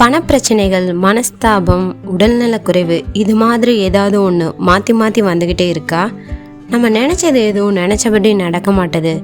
பணப்பிரச்சனைகள், மனஸ்தாபம், உடல்நலக்குறைவு இது மாதிரி ஏதாவது ஒன்று மாற்றி மாற்றி வந்துக்கிட்டே இருக்கா? நம்ம நினச்சது எதுவும் நினச்சபடி நடக்க மாட்டுது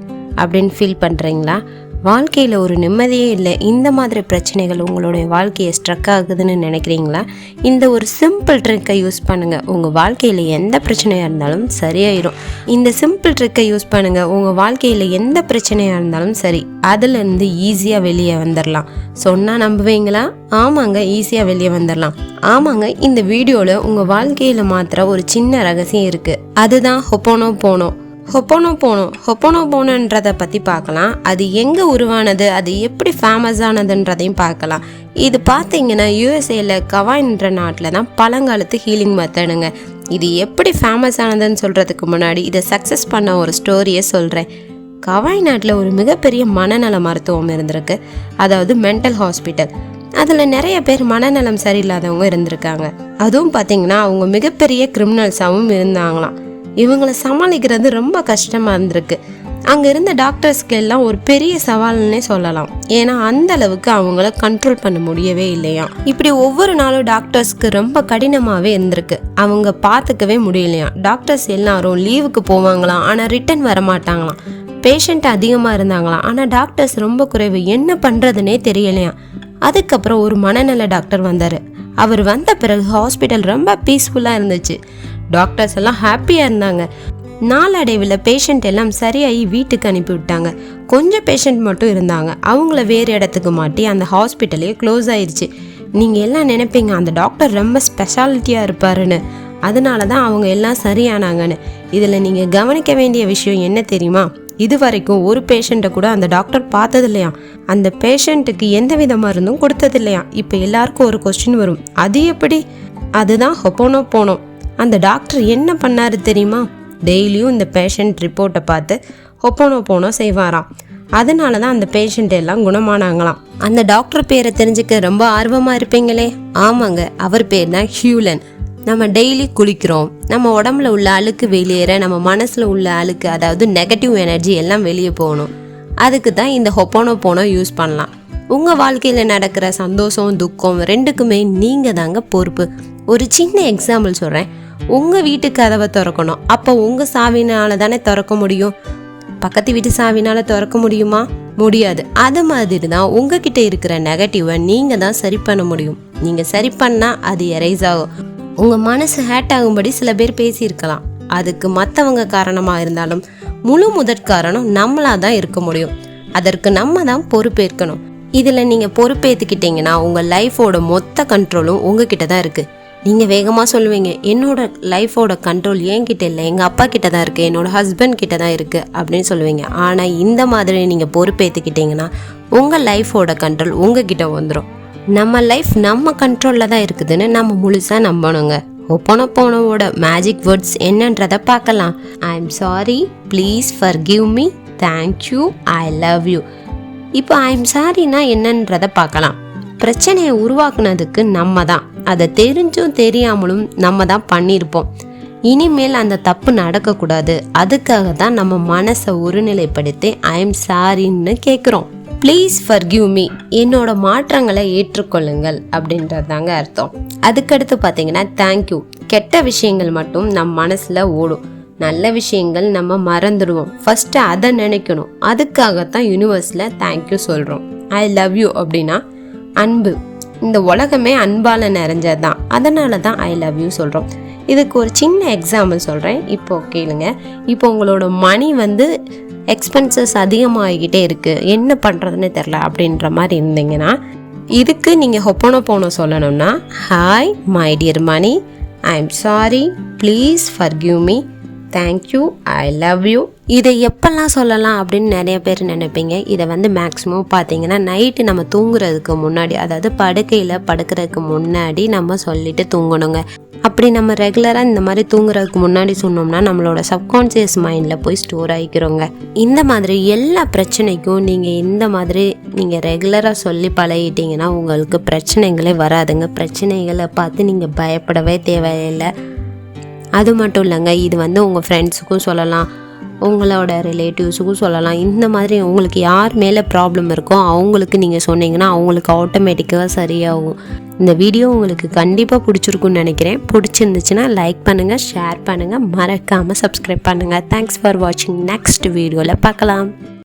அப்படின்னு ஃபீல் பண்ணுறீங்களா? வாழ்க்கையில் ஒரு நிம்மதியே இல்லை, இந்த மாதிரி பிரச்சனைகள் உங்களுடைய வாழ்க்கையை ஸ்ட்ரக் ஆகுதுன்னு நினைக்கிறீங்களா? இந்த ஒரு சிம்பிள் ட்ரிக்கை யூஸ் பண்ணுங்கள், உங்கள் வாழ்க்கையில் எந்த பிரச்சனையாக இருந்தாலும் சரியாயிடும். இந்த சிம்பிள் ட்ரிக்கை யூஸ் பண்ணுங்கள், உங்கள் வாழ்க்கையில் எந்த பிரச்சனையாக இருந்தாலும் சரி, அதுலேருந்து ஈஸியாக வெளியே வந்துடலாம். சொன்னால் நம்புவீங்களா? ஆமாங்க, ஈஸியாக வெளியே வந்துடலாம். ஆமாங்க, இந்த வீடியோவில் உங்கள் வாழ்க்கையில் மாத்திர ஒரு சின்ன ரகசியம் இருக்குது. அதுதான் ஹொப்போனோபோனோன்றதை பற்றி பார்க்கலாம். அது எங்கே உருவானது, அது எப்படி ஃபேமஸ் ஆனதுன்றதையும் பார்க்கலாம். இது பார்த்தீங்கன்னா யூஎஸ்ஏல கவாய்ன்ற நாட்டில் தான் பழங்காலத்து ஹீலிங் மெத்தடுங்க. இது எப்படி ஃபேமஸ் ஆனதுன்னு சொல்கிறதுக்கு முன்னாடி இதை சக்ஸஸ் பண்ண ஒரு ஸ்டோரியை சொல்கிறேன். கவாய் நாட்டில் ஒரு மிகப்பெரிய மனநல மருத்துவம் இருந்திருக்கு, அதாவது மென்டல் ஹாஸ்பிட்டல். அதில் நிறைய பேர் மனநலம் சரியில்லாதவங்க இருந்திருக்காங்க. அதுவும் பார்த்தீங்கன்னா அவங்க மிகப்பெரிய கிரிமினல்ஸாகவும் இருந்தாங்களாம். இவங்களை சமாளிக்கிறது ரொம்ப கஷ்டமாக இருந்திருக்கு. அங்கே இருந்த டாக்டர்ஸ்க்கு எல்லாம் ஒரு பெரிய சவால்னே சொல்லலாம். ஏன்னா அந்த அளவுக்கு அவங்கள கண்ட்ரோல் பண்ண முடியவே இல்லையா. இப்படி ஒவ்வொரு நாளும் டாக்டர்ஸ்க்கு ரொம்ப கடினமாகவே இருந்திருக்கு. அவங்க பார்த்துக்கவே முடியலையா. டாக்டர்ஸ் எல்லாரும் லீவுக்கு போவாங்களாம், ஆனால் ரிட்டன் வர மாட்டாங்களாம். பேஷண்ட் அதிகமாக இருந்தாங்களாம், ஆனால் டாக்டர்ஸ் ரொம்ப குறைவு. என்ன பண்ணுறதுனே தெரியலையா. அதுக்கப்புறம் ஒரு மனநல டாக்டர் வந்தார். அவர் வந்த பிறகு ஹாஸ்பிட்டல் ரொம்ப பீஸ்ஃபுல்லாக இருந்துச்சு. டாக்டர்ஸ் எல்லாம் ஹாப்பியாக இருந்தாங்க. நாளடைவில் பேஷண்ட் எல்லாம் சரியாகி வீட்டுக்கு அனுப்பி விட்டாங்க. கொஞ்சம் பேஷண்ட் மட்டும் இருந்தாங்க. அவங்கள வேறு இடத்துக்கு மாட்டி அந்த ஹாஸ்பிட்டலே க்ளோஸ் ஆயிடுச்சு. நீங்கள் எல்லாம் நினைப்பீங்க அந்த டாக்டர் ரொம்ப ஸ்பெஷாலிட்டியாக இருப்பாருன்னு. அதனால தான் அவங்க எல்லாம் சரியானாங்கன்னு. இதில் நீங்கள் கவனிக்க வேண்டிய விஷயம் என்ன தெரியுமா? இது வரைக்கும் ஒரு பேஷண்ட்டை கூட அந்த டாக்டர் பார்த்தது இல்லையா. அந்த பேஷண்ட்டுக்கு எந்த வித மருந்தும் கொடுத்தது இல்லையா. இப்போ எல்லாருக்கும் ஒரு கொஸ்டின் வரும், அது எப்படி? அதுதான் ஹொப்போனோபோனோ. அந்த டாக்டர் என்ன பண்ணாரு தெரியுமா? டெய்லியும் இந்த பேஷண்ட் ரிப்போர்ட்டை பார்த்து ஹொப்போனோபோனோ செய்வாராம். அதனால தான் அந்த பேஷண்ட் எல்லாம் குணமானாங்களாம். அந்த டாக்டர் பேரை தெரிஞ்சுக்க ரொம்ப ஆர்வமாக இருப்பீங்களே. ஆமாங்க, அவர் பேர் தான் ஹியூலன். நம்ம டெய்லி குளிக்கிறோம், நம்ம உடம்புல உள்ள அழுக்கு வெளியேற, நம்ம மனசில் உள்ள அழுக்கு, அதாவது நெகட்டிவ் எனர்ஜி எல்லாம் வெளியே போகணும். அதுக்கு தான் இந்த ஹொப்போனோபோனோ யூஸ் பண்ணலாம். உங்கள் வாழ்க்கையில் நடக்கிற சந்தோஷம் துக்கம் ரெண்டுக்குமே நீங்கள் தாங்க பொறுப்பு. ஒரு சின்ன எக்ஸாம்பிள் சொல்கிறேன். உங்கள் வீட்டு கதவை திறக்கணும், அப்போ உங்கள் சாவினால தானே திறக்க முடியும். பக்கத்து வீட்டு சாவினால திறக்க முடியுமா? முடியாது. அது மாதிரி தான் உங்ககிட்ட இருக்கிற நெகட்டிவை நீங்கள் தான் சரி பண்ண முடியும். நீங்கள் சரி பண்ணால் அது எரேஸ் ஆகும். உங்கள் மனசு ஹேட் ஆகும்படி சில பேர் பேசியிருக்கலாம். அதுக்கு மற்றவங்க காரணமாக இருந்தாலும் முழு முதற் காரணம் நம்மளாக தான் இருக்க முடியும். அதற்கு நம்ம தான் பொறுப்பேற்கணும். இதில் நீங்கள் பொறுப்பேற்றுக்கிட்டீங்கன்னா உங்கள் லைஃபோட மொத்த கண்ட்ரோலும் உங்ககிட்ட தான் இருக்குது. நீங்கள் வேகமாக சொல்லுவீங்க, என்னோட லைஃபோட கண்ட்ரோல் என்கிட்ட இல்லை, எங்கள் அப்பா கிட்ட தான் இருக்குது, என்னோட ஹஸ்பண்ட் கிட்ட தான் இருக்குது அப்படின்னு சொல்லுவீங்க. ஆனால் இந்த மாதிரி நீங்கள் பொறுப்பேற்றுக்கிட்டிங்கன்னா உங்கள் லைஃபோட கண்ட்ரோல் உங்ககிட்ட வந்துடும். நம்ம லைஃப் நம்ம கண்ட்ரோலில் தான் இருக்குதுன்னு நம்ம முழுசாக நம்பணுங்க. ஹொப்போனோபோனோவோட மேஜிக் வேர்ட்ஸ் என்னன்றதை பார்க்கலாம். ஐ am sorry, please forgive me, thank you, I love you. இப்போ ஐ எம் சாரின்னா என்னன்றதை பார்க்கலாம். பிரச்சனையை உருவாக்குனதுக்கு நம்ம தான், அதை தெரிஞ்சும் தெரியாமலும் நம்ம தான் பண்ணியிருப்போம். இனிமேல் அந்த தப்பு நடக்கக்கூடாது. அதுக்காக தான் நம்ம மனசை ஒருநிலைப்படுத்தி ஐ எம் சாரின்னு கேட்குறோம். ப்ளீஸ் ஃபர்கிவ் மீ, என்னோட மாற்றங்களை ஏற்றுக்கொள்ளுங்கள் அப்படின்றது தாங்க அர்த்தம். அதுக்கடுத்து பார்த்தீங்கன்னா தேங்க்யூ. கெட்ட விஷயங்கள் மட்டும் நம் மனசில் ஓடும், நல்ல விஷயங்கள் நம்ம மறந்துடுவோம். ஃபஸ்ட்டு அதை நினைக்கணும். அதுக்காகத்தான் யூனிவர்ஸில் தேங்க்யூ சொல்கிறோம். ஐ லவ் யூ அப்படின்னா அன்பு. இந்த உலகமே அன்பால் நிறைஞ்சது தான், அதனால தான் ஐ லவ் யூ சொல்கிறோம். இதுக்கு ஒரு சின்ன எக்ஸாம்பிள் சொல்கிறேன், இப்போ கேளுங்க. இப்போ உங்களோட மணி எக்ஸ்பென்சஸ் அதிகமாகிக்கிட்டே இருக்குது, என்ன பண்ணுறதுன்னு தெரில அப்படின்ற மாதிரி இருந்தீங்கன்னா இதுக்கு நீங்கள் ஹொப்போனோபோனோ சொல்லணும்னா, hi my dear money, I am sorry, please forgive me, thank you, I love you. இதை எப்பெல்லாம் சொல்லலாம் அப்படின்னு நிறைய பேர் நினைப்பீங்க. இதை மேக்ஸிமம் பார்த்தீங்கன்னா நைட்டு நம்ம தூங்குறதுக்கு முன்னாடி, அதாவது படுக்கையில் படுக்கிறதுக்கு முன்னாடி நம்ம சொல்லிட்டு தூங்கணுங்க. அப்படி நம்ம ரெகுலராக இந்த மாதிரி தூங்குறதுக்கு முன்னாடி சொன்னோம்னா நம்மளோட சப்கான்ஷியஸ் மைண்டில் போய் ஸ்டோர் ஆகிக்கிறோங்க. இந்த மாதிரி எல்லா பிரச்சனைக்கும் இந்த மாதிரி நீங்கள் ரெகுலராக சொல்லி பழகிட்டீங்கன்னா உங்களுக்கு பிரச்சனைகளே வராதுங்க. பிரச்சனைகளை பார்த்து நீங்கள் பயப்படவே தேவையில்லை. அது மட்டும் இல்லைங்க, இது உங்கள் ஃப்ரெண்ட்ஸுக்கும் சொல்லலாம், உங்களோட ரிலேட்டிவ்ஸுக்கும் சொல்லலாம். இந்த மாதிரி உங்களுக்கு யார் மேலே ப்ராப்ளம் இருக்கோ அவங்களுக்கு நீங்கள் சொன்னீங்கன்னா அவங்களுக்கு ஆட்டோமேட்டிக்காக சரியாகும். இந்த வீடியோ உங்களுக்கு கண்டிப்பாக பிடிச்சிருக்குன்னு நினைக்கிறேன். பிடிச்சிருந்துச்சுன்னா லைக் பண்ணுங்கள், ஷேர் பண்ணுங்கள், மறக்காமல் சப்ஸ்கிரைப் பண்ணுங்கள். தேங்க்ஸ் ஃபார் வாட்சிங். நெக்ஸ்ட் வீடியோவில் பார்க்கலாம்.